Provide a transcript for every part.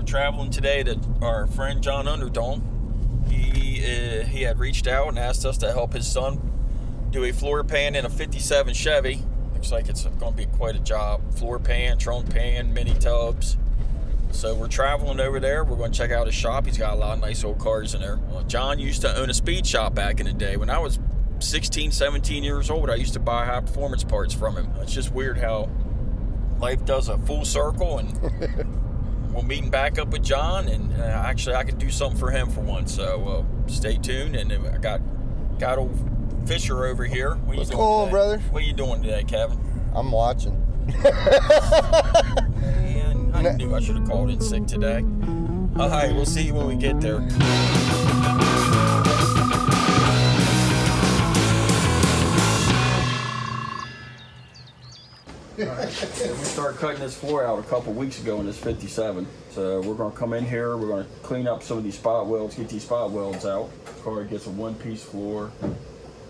traveling today to our friend John Underdome. He had reached out and asked us to help his son do a floor pan in a 57 Chevy. Looks like it's going to be quite a job. Floor pan, trunk pan, mini tubs. So we're traveling over there. We're going to check out his shop. He's got a lot of nice old cars in there. John used to own a speed shop back in the day. When I was 16, 17 years old, I used to buy high performance parts from him. It's just weird how life does a full circle, and we're meeting back up with John, and actually I can do something for him for once. So stay tuned. And I got old Fisher over here. What's going on, brother? What are you doing today, Kevin? I'm watching. Man, I knew I should have called in sick today. All right, we'll see you when we get there. So we started cutting this floor out a couple weeks ago in this 57. So we're going to come in here, we're going to clean up some of these spot welds, get these spot welds out. The car gets a one-piece floor,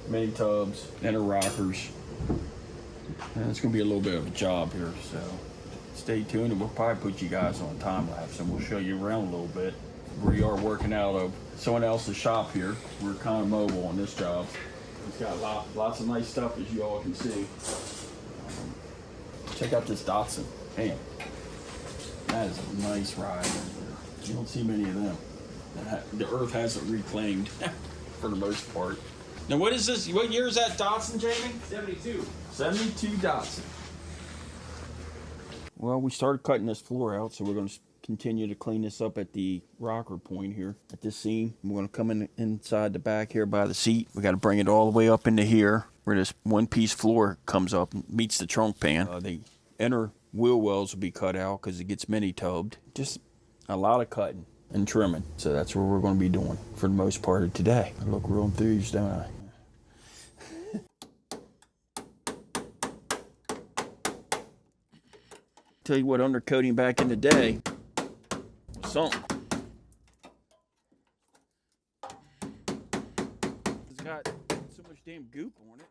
mini tubs, inner rockers. And it's going to be a little bit of a job here, so stay tuned, and we'll probably put you guys on time lapse and we'll show you around a little bit. We are working out of someone else's shop here. We're kind of mobile on this job. It's got lots of nice stuff, as you all can see. Check out this Datsun. Man, that is a nice ride. You don't see many of them. The earth hasn't reclaimed for the most part. Now, what is this? What year is that Datsun, Jamie? 72. 72 Datsun. Well, we started cutting this floor out, so we're going to continue to clean this up at the rocker point here at this seam. We're going to come inside the back here by the seat. We got to bring it all the way up into here, where this one-piece floor comes up and meets the trunk pan. The inner wheel wells will be cut out because it gets mini-tubbed. Just a lot of cutting and trimming. So that's what we're going to be doing for the most part of today. I look real enthused, don't I? Tell you what, undercoating back in the day, something. It's got so much damn goop on it.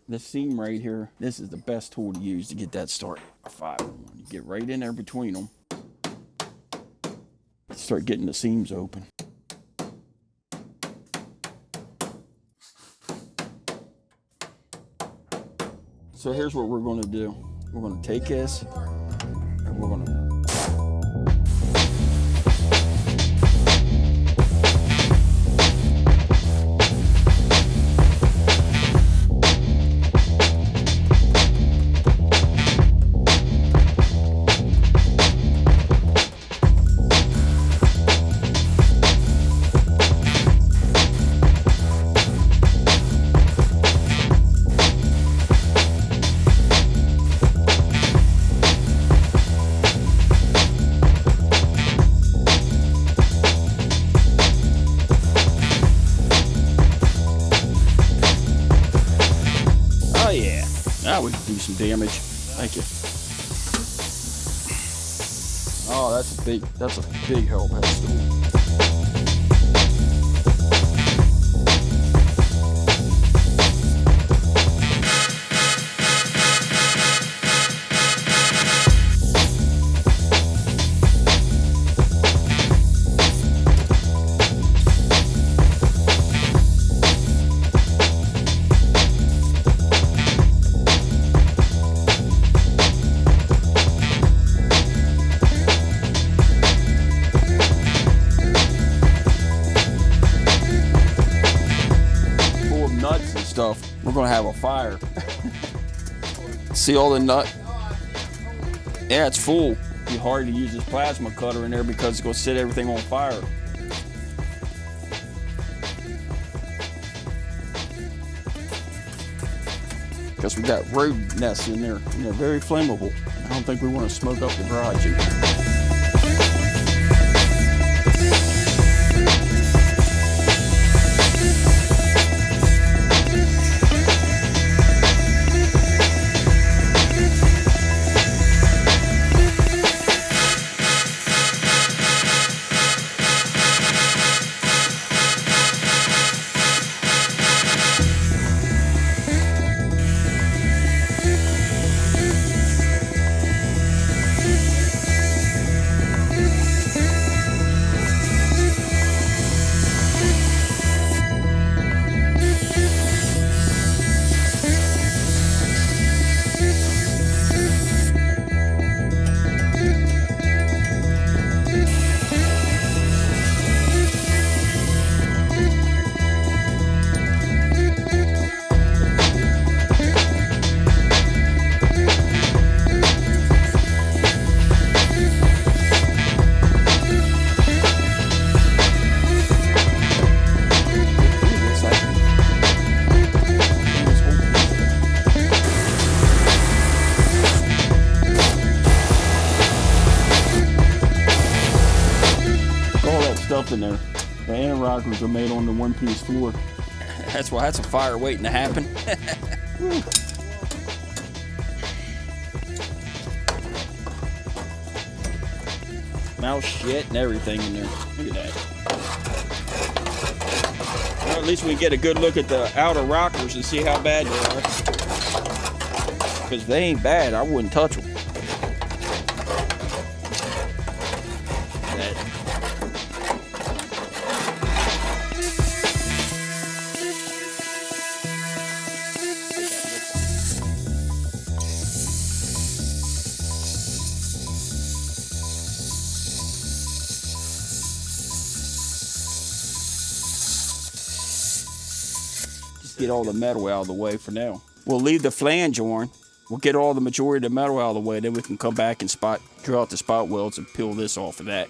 This seam right here, this is the best tool to use to get that started. A 5-1. You get right in there between them. Start getting the seams open. So here's what we're going to do. We're going to take this and we're going to now we can do some damage. Thank you. Oh, that's a big help. That's cool. We're gonna have a fire. See all the nut? Yeah, it's full. It'd be hard to use this plasma cutter in there because it's gonna set everything on fire. Because we got road nests in there, and they're very flammable. I don't think we want to smoke up the garage either. stuff in there. The anti-rockers are made on the one-piece floor. That's why that's a fire waiting to happen. Mouse shit and everything in there. Look at that. Well, at least we can get a good look at the outer rockers and see how bad they are. Because they ain't bad, I wouldn't touch them. Get all the metal out of the way for now. We'll leave the flange on. We'll get all the majority of the metal out of the way. Then we can come back and drill out the spot welds and peel this off of that.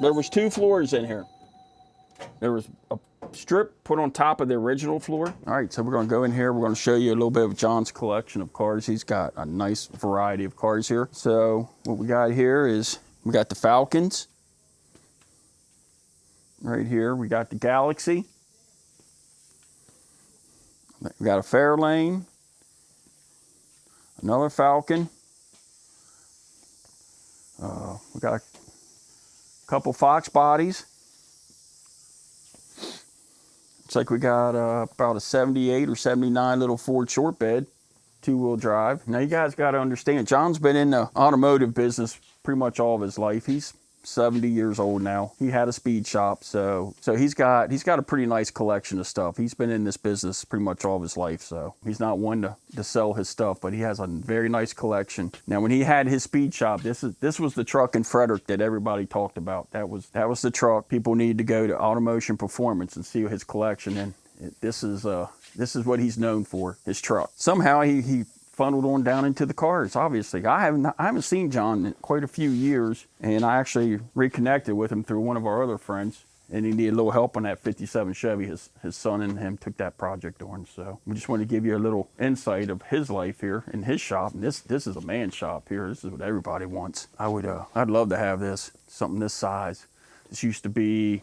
There was 2 floors in here. There was a strip put on top of the original floor. All right, so we're gonna go in here. We're gonna show you a little bit of John's collection of cars. He's got a nice variety of cars here. So what we got here is, we got the Falcons. Right here, we got the Galaxy. We got a Fairlane. Another Falcon. We got a couple Fox bodies. Looks like we got about a 78 or 79 little Ford short bed, 2-wheel drive. Now you guys got to understand, John's been in the automotive business pretty much all of his life. He's 70 years old now. He had a speed shop, so he's got a pretty nice collection of stuff. He's been in this business pretty much all of his life, so he's not one to sell his stuff, but he has a very nice collection. Now, when he had his speed shop, this was the truck in Frederick that everybody talked about. That was the truck. People need to go to Automotion Performance and see his collection, and this is what he's known for, his truck. Somehow he funneled on down into the cars. Obviously, I haven't seen John in quite a few years, and I actually reconnected with him through one of our other friends, and he needed a little help on that 57 Chevy. His son and him took that project on, so we just wanted to give you a little insight of his life here in his shop. And this is a man shop here. This is what everybody wants. I'd love to have this, something this size. This used to be,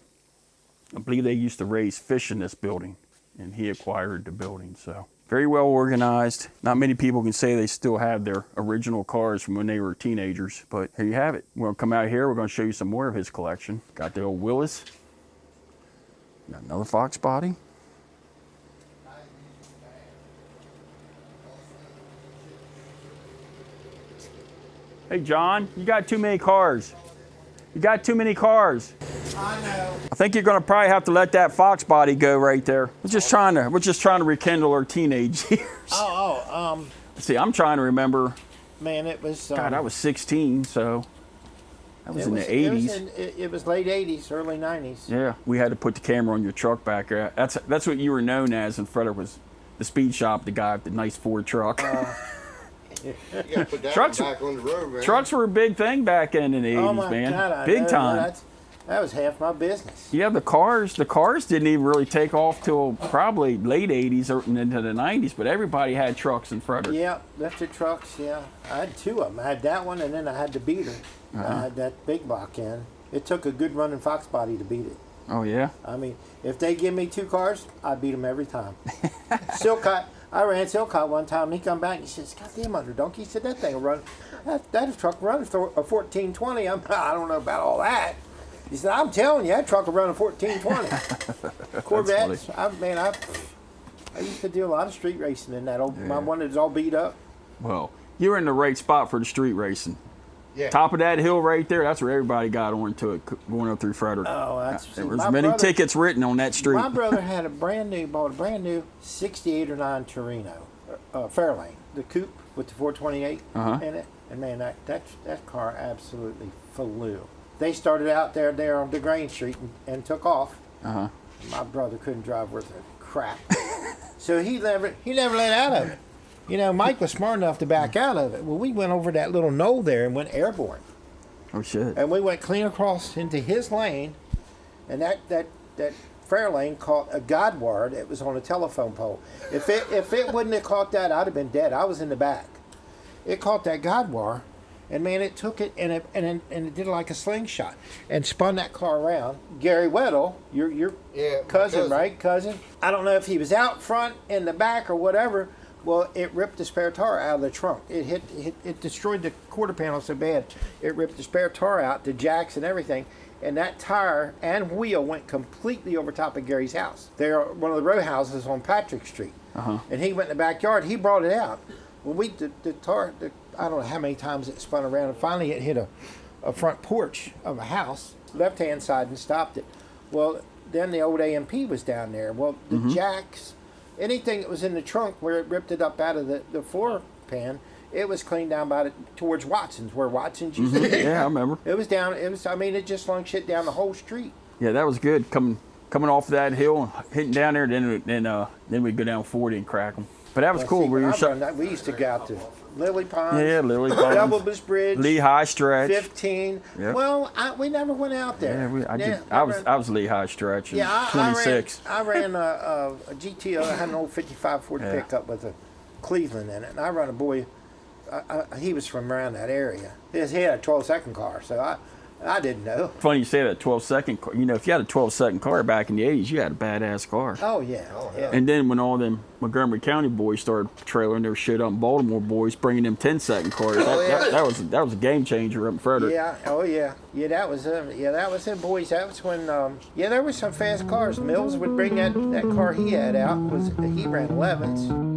I believe they used to raise fish in this building, and he acquired the building, so. Very well organized. Not many people can say they still have their original cars from when they were teenagers, but here you have it. We're gonna come out here, we're gonna show you some more of his collection. Got the old Willis. Got another Fox body. Hey John, you got too many cars. You got too many cars. I know. I think you're gonna probably have to let that Fox body go right there. We're just trying to rekindle our teenage years. See, I'm trying to remember. Man, it was. God, I was 16, so that was in the 80s. It was late 80s, early 90s. Yeah, we had to put the camera on your truck back there. That's what you were known as in Frederick, was the speed shop, the guy with the nice Ford truck. You gotta put that Trucks- back on the road, man. Trucks were a big thing back in the 80s, Oh my man. God, I Big know. time. That was half my business. Yeah, the cars didn't even really take off till probably late 80s or into the 90s, but everybody had trucks in Frederick. Yeah, lifted trucks. Yeah, I had 2 of them. I had that one, and then I had the beater. I had that big block in. It took a good running Fox body to beat it. Oh yeah. I mean, if they give me 2 cars, I beat them every time. Silcott. I ran Silcott one time, and he come back and he says, "God damn, underdonkey." He said, "That thing will run. That truck will run a 1420. I don't know about all that." He said, "I'm telling you, that truck will run a 1420. Corvettes. I used to do a lot of street racing in that old. My one that's all beat up. Well, you're in the right spot for the street racing. Yeah. Top of that hill right there, that's where everybody got onto it going up through Frederick. Oh, there was many tickets written on that street. My brother had bought a brand new 68 or 9 Torino, Fairlane, the coupe with the 428 in it. And man, that car absolutely flew. They started out there on DeGrain Street and took off. My brother couldn't drive worth a crap, so he never let out of it. You know, Mike was smart enough to back out of it. Well, we went over that little knoll there and went airborne. Oh shit! And we went clean across into his lane, and that Fairlane caught a guide wire that was on a telephone pole. If it wouldn't have caught that, I'd have been dead. I was in the back. It caught that guide wire, and man, it took it and it did like a slingshot and spun that car around. Gary Weddle, your cousin, right? Cousin. I don't know if he was out front, in the back, or whatever. Well, it ripped the spare tire out of the trunk. It destroyed the quarter panel so bad. It ripped the spare tire out, the jacks and everything. And that tire and wheel went completely over top of Gary's house. They're one of the row houses on Patrick Street. And he went in the backyard. He brought it out. Well, the tire, I don't know how many times it spun around. And finally it hit a front porch of a house, left-hand side, and stopped it. Well, then the old AMP was down there. Well, the jacks... Anything that was in the trunk where it ripped it up out of the floor pan, it was cleaned down by towards Watson's, where Watson's used to be. Yeah, I remember. It was down. It just slung shit down the whole street. Yeah, that was good. Coming coming off that hill and hitting down there. Then we'd go down 40 and crack them. But that was Well, cool. see, We when were I shot. run that, we used to go out to Lily Pond, Yeah, Lily Pond, Double Bush Bridge, Lehigh Stretch. 15. Yep. Well, we never went out there. Yeah, I was Lehigh Stretch. And Yeah, 26. I ran a GTO. I had an old 55 Ford pickup with a Cleveland in it, and I run a boy. He was from around that area. He had a 12-second car, so I didn't know. Funny you say that 12-second car. You know, if you had a 12-second car back in the 80s, you had a badass car. Oh yeah. And then when all them Montgomery County boys started trailing their shit up, and Baltimore boys bringing them 10-second cars, that was a game changer up in Frederick. Yeah. Oh yeah. Yeah, that was them. Yeah, that was them boys. That was when. There were some fast cars. Mills would bring that car he had out. He ran 11s.